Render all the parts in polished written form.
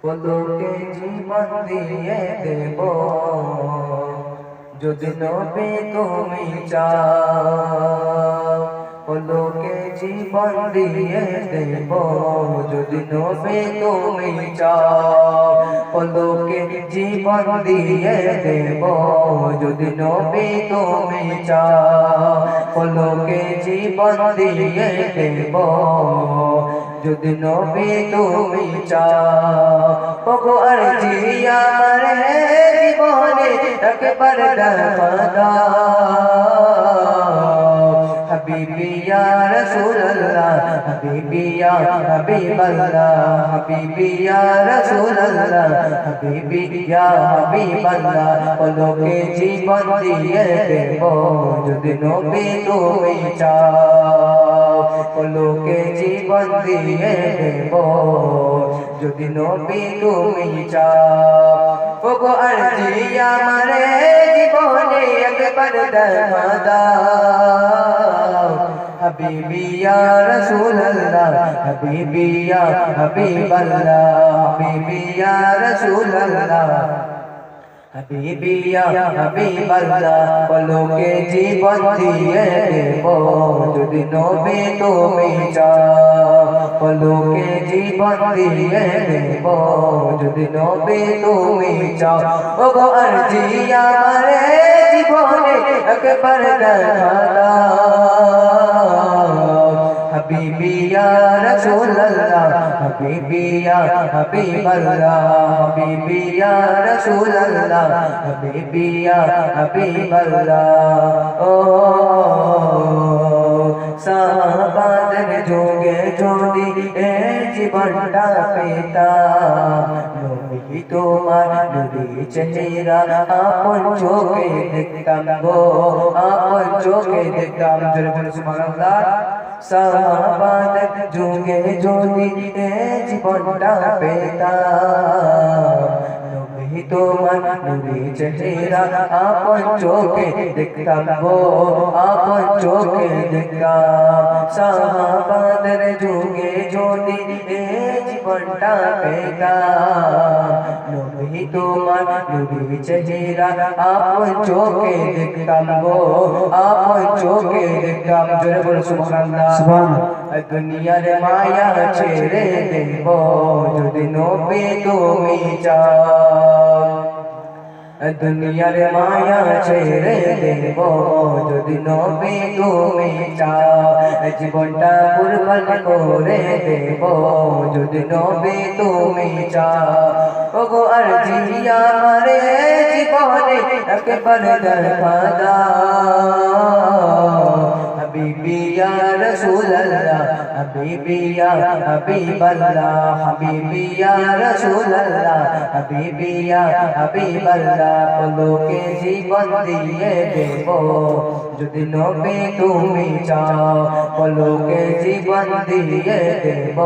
পলকে জীবন দিয়ে দেব যদি নবী তুমি চাও। পলকে জীবন দিয়ে দেব যদি নবী তুমি চাও। পলকে জীবন দিয়ে দেব যদি নবী তুমি চাও। পলকে জীবন দিয়ে দেব যদি নবী তুমি চাও। ওগো আরজি আমার জীবনে একবার দেখা দাও। হাবিবি ইয়া রাসূলুল্লাহ, হাবিবি ইয়া হাবিবাল্লাহ, হাবিবি ইয়া রাসূলুল্লাহ, হাবিবি ইয়া হাবিবাল্লাহ। পলকে জীবন দিয়ে দেব যদি নবী তুমি চাও। পলকে জীবন দিয়ে দেব যদি নবী তুমি চাও। ওগো আরজি আমার জীবনে একবার দেখা দাও। হাবিবি ইয়া রাসূলুল্লাহ, হাবিবি ইয়া হাবিবাল্লাহ, হাবিবি ইয়া রাসূলুল্লাহ, হাবিবি ইয়া হাবিবাল্লাহ। পলকে জীবন দিয়ে দেব যদি নবী তুমি চাও। পলকে জীবন দিয়ে দেব যদি নবী তুমি চাও। ওগো আরজি আমার জীবনে একবার দেখা দাও। হাবিবি ইয়া রাসূলুল্লাহ, হাবিবি ইয়া হাবিবাল্লাহ, হাবিবি ইয়া রাসূলুল্লাহ, হাবিবি ইয়া হাবিবাল্লাহ। ও সাহাবাদের যুগে যদি এই জীবনটা পেতাম, নবী তোমার নূরি চেহারা আপন চোখে দেখতাম গো, আপন চোখে দেখতাম। জোরে বলো সুবহানাল্লাহ। সাহাবাদের যুগে যদি এই জীবনটা পেতাম, নবী তোমার নূরি চেহারা আপন চোখে দেখতাম গো, আপন চোখে দেখতাম। সাহাবাদের যুগে যদি এই জীবনটা পেতাম, নবী তোমার নূরি চেহারা আপন চোখে দেখতাম গো, আপন চোখে দেখতাম। জোরে বলো সুবহানাল্লাহ। দুনিয়ার মায়া ছেড়ে দেব যদি নবী তুমি চাও। দুনিয়ার মায়া ছেড়ে দেব যদি নবী তুমি চাও। জীবনটা কুরবান করে দেব যদি নবী তুমি চাও। ওগো আরজি আমার জীবনে একবার দেখা দাও। হাবিবি ইয়া রাসূলুল্লাহ, হাবিবি ইয়া হাবিবাল্লাহ, হাবিবি ইয়া রাসূলুল্লাহ, হাবিবি ইয়া হাবিবাল্লাহ। পলকে জীবন দিয়ে দেব যদি নবী তুমি চাও। পলকে জীবন দিয়ে দেব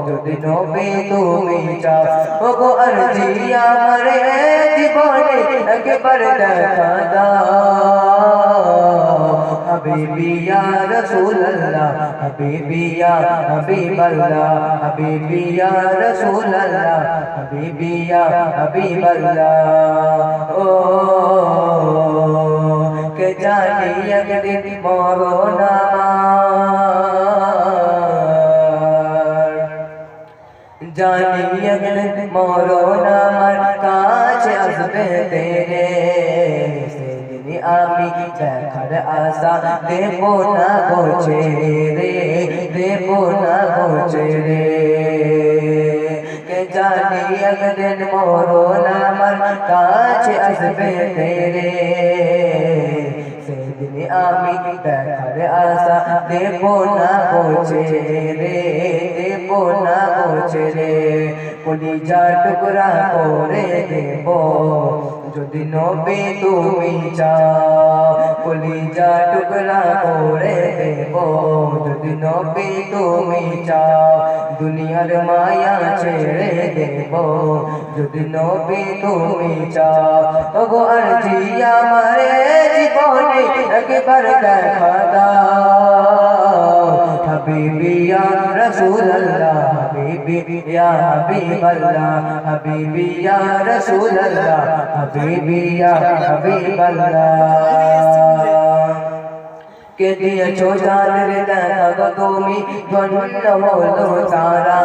যদি নবী তুমি চাও। ওগো আরজি আমার জীবনে একবার দেখা দাও। হাবিবি ইয়া রাসূলুল্লাহ, হাবিবি ইয়া হাবিবাল্লাহ, হাবিবি ইয়া রাসূলুল্লাহ, হাবিবি ইয়া হাবিবাল্লাহ। ও কে জানি একদিন মরণ আমার, জানি একদিন মরণ আমার কাছে আসবে তেরে। আমি দেখার আশা দেব না গোছে রে, দেব না গোছে রে। কে জানি একদিন মরণ আমার কাছে আসবে তেরে। সেদিন আমি দেখার আশা দেব না গোছে রে, দেব না গোছে রে। কলিজা টুকরা করে দেব যদি নবী তুমি চাও। কলিজা টুকরা করে দেব যদি নবী তুমি চাও। দুনিয়ার মায়া ছেড়ে দেব যদি নবী তুমি চাও। ওগো আরজি আমার জীবনে একবার দেখা দাও। হাবিবি ইয়া রাসূলুল্লাহ হাবিবি ইয়া হাবিবাল্লাহ হাবিবি ইয়া রাসূলুল্লাহ হাবিবি ইয়া হাবিবাল্লাহ কে দিয়েছো জানের দেখা গো তুমি ধন্য হলো তারা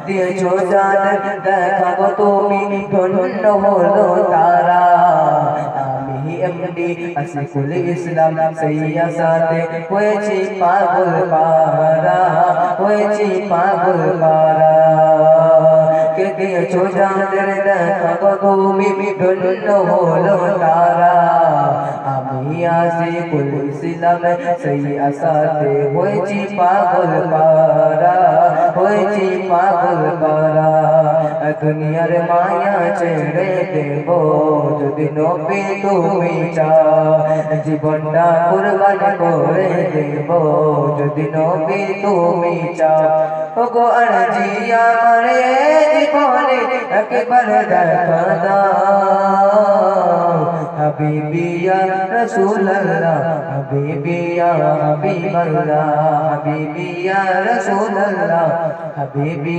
দিয়েছো জানের দেখা গো তুমি ধন্য হলো তারা আমি এমডি আসিফুল ইসলাম সাইয়া সাথে হয়েছি পাগল পারা হয়েছি পাগল পারা কে দিয়েছো জানের দেখা গো তুমি ধন্য হলো তারা আমি আসিফুল ইসলাম সাইয়া সাথে হয়েছি পাগল পারা হয়েছি পাগল পারা দুনিয়ার মায়া ছেড়ে দেব যদি নবী তুমি চাও জীবনটা কুরবান করে দেব যদি নবী তুমি চাও ওগো আরজি আমার জীবনে একবার দেখা দাও হাবিবি ইয়া রাসূলুল্লাহ হাবিবি ইয়া হাবিবাল্লাহ হাবিবি ইয়া রাসূলুল্লাহ হাবিবি